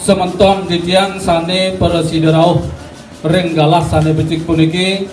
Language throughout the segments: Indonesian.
sementon titiang sane persiderau renggalah sane becik puniki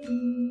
Thank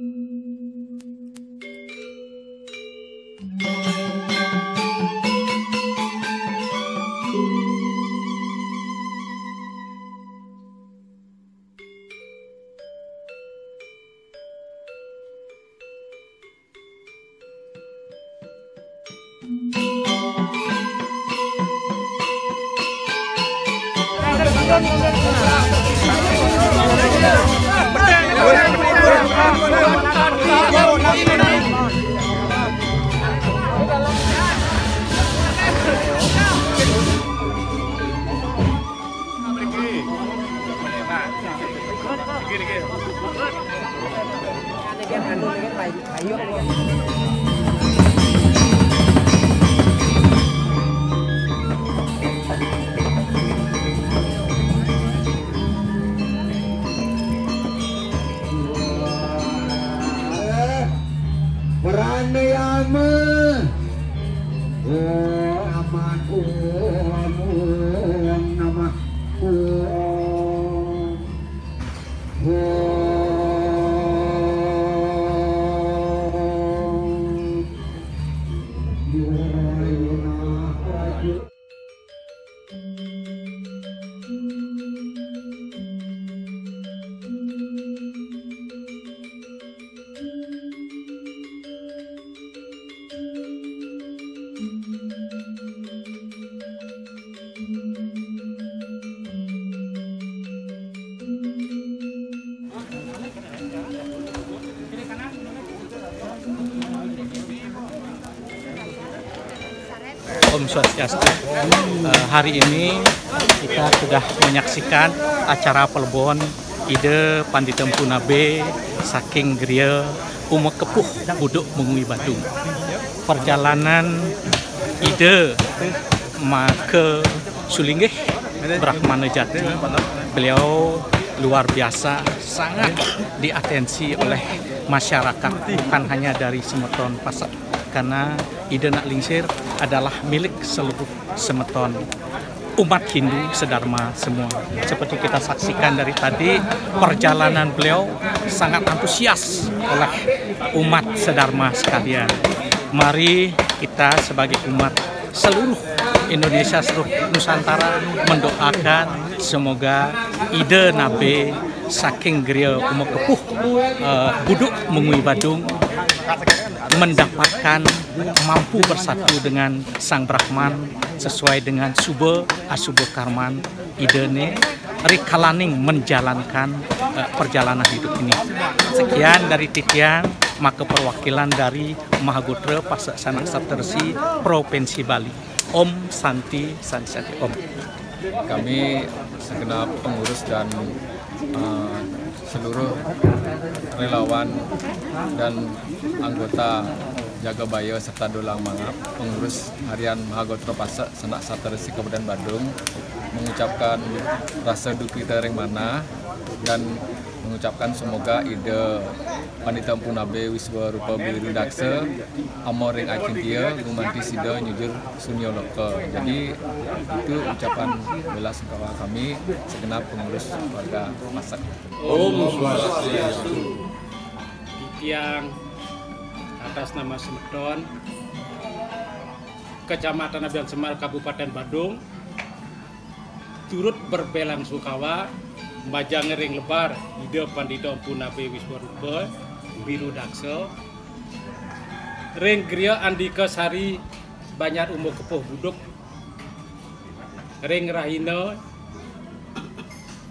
Pranayama Om Aman Om Namah Om Swastiastu. Hari ini kita sudah menyaksikan acara pelebon ide Panditem Punabe saking Gria Umo Kepuh Buduk Mengui Badung. Perjalanan ide ke Sulinggih Brahmana Jati. Beliau luar biasa, sangat diatensi oleh masyarakat, bukan hanya dari Semeton Pasak, karena ide Nak Lingsir adalah milik seluruh Semeton umat Hindu sedharma semua. Seperti kita saksikan dari tadi, perjalanan beliau sangat antusias oleh umat sedharma sekalian. Mari kita sebagai umat seluruh Indonesia, seluruh Nusantara mendoakan semoga ide Nabe saking Gria Umo Kepuh Buduk Mengui Badung mendapatkan mampu bersatu dengan Sang Brahman sesuai dengan Subha Asubha Karman idene rikalaning menjalankan perjalanan hidup ini. Sekian dari Titian, maka perwakilan dari Mahagotra Pasak Sanak Saptarsi Provinsi Bali. Om Santi Santi Om. Kami segenap pengurus dan seluruh relawan dan anggota Jagabaya serta Dolang Mangap, pengurus harian Mahagotra Pasak Sanak Saptarsi Kabupaten Badung, mengucapkan rasa duka tereng mana dan mengucapkan semoga ide Panditem Punabe Wiswarupa Biru Daksa amoring acintia gumanti sida nyujur sunyo loka. Jadi itu ucapan bela sungkawa kami segenap pengurus warga Pasak. Om Swastiastu. Yang atas nama Semeton, Kecamatan Abian Semal, Kabupaten Badung, turut berbelasungkawa Majang Ngering Lebar ide Panditem Punabe Wiswarupa Biru Daksa Ring Gria Andika Sari Banyar Umo Kepuh Buduk Ring Rahina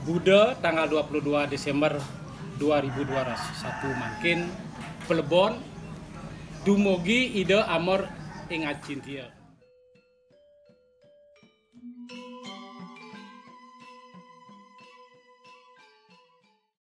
Buddha tanggal 22 Desember 2021 makin pelebon dumugi ide amor ing acintia.